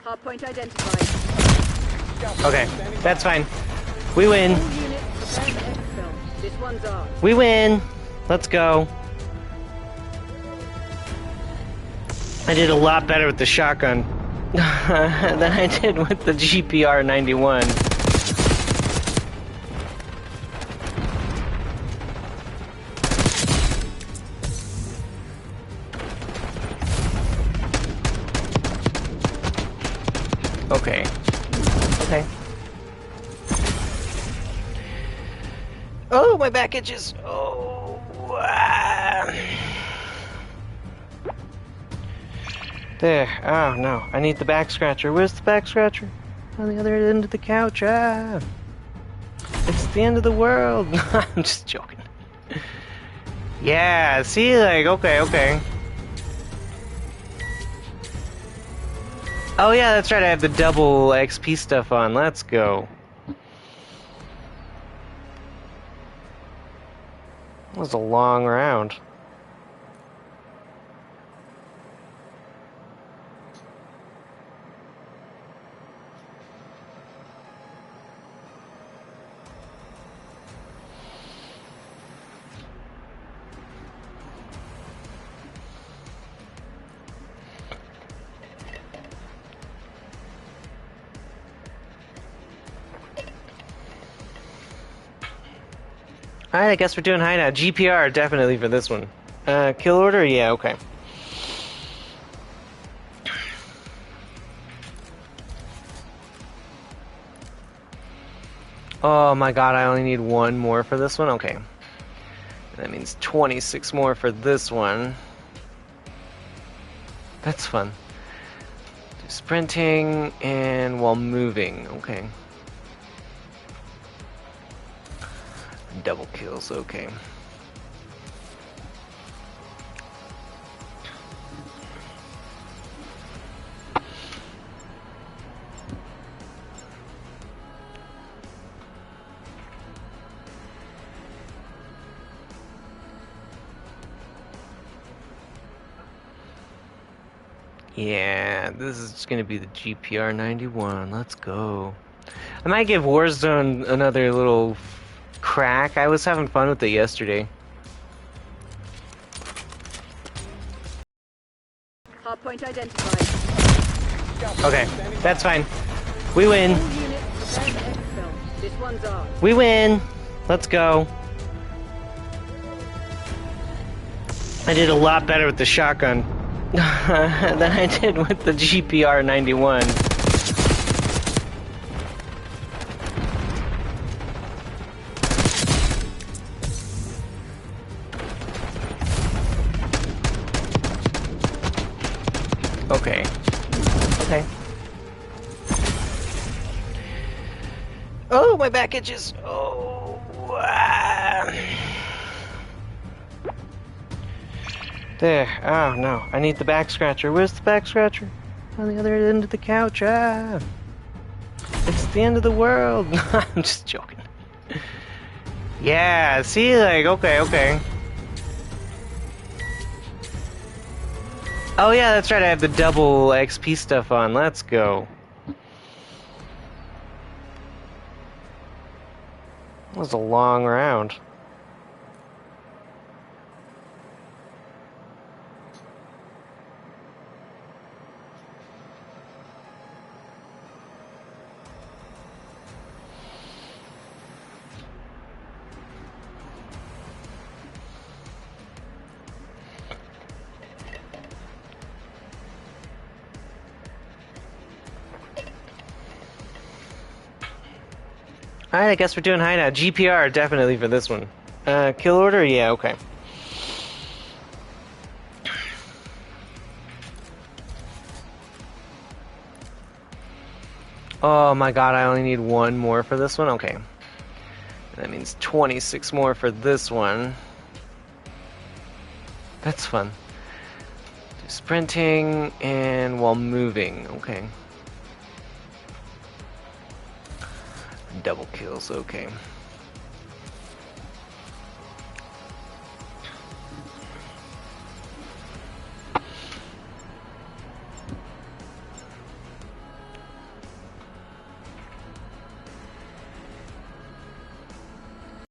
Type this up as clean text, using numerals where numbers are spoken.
Hardpoint identified. Okay, that's fine. We win. All units prepare for exfil. This one's ours. We win. Let's go. I did a lot better with the shotgun than I did with the GPR 91. Okay. Okay. Oh, my back itches. Oh. There. Oh, no. I need the back scratcher. Where's the back scratcher? On the other end of the couch. Ah. It's the end of the world. I'm just joking. Yeah, see, like, okay. Oh, yeah, that's right. I have the double XP stuff on. Let's go. That was a long round. Alright, I guess we're doing hideout. GPR, definitely for this one. Kill order? Yeah, okay. Oh my god, I only need one more for this one? Okay. That means 26 more for this one. That's fun. Do sprinting and while moving. Okay. Double kills, okay. Yeah, this is gonna be the GPR 91. Let's go. I might give Warzone another little crack. I was having fun with it yesterday. Hardpoint identified. Okay, that's fine. We win. All units prepare for exfil. This one's ours. We win. Let's go. I did a lot better with the shotgun than I did with the GPR 91. Okay. Okay. Oh, my back itches. Oh. There. Oh, no. I need the back scratcher. Where's the back scratcher? On the other end of the couch. Ah. It's the end of the world. I'm just joking. Yeah, see, like, okay. Oh, yeah, that's right. I have the double XP stuff on. Let's go. That was a long round. Alright, I guess we're doing hideout. GPR, definitely for this one. Kill order? Yeah, okay. Oh my god, I only need one more for this one? Okay. That means 26 more for this one. That's fun. Do sprinting and while moving. Okay. Double kills, okay.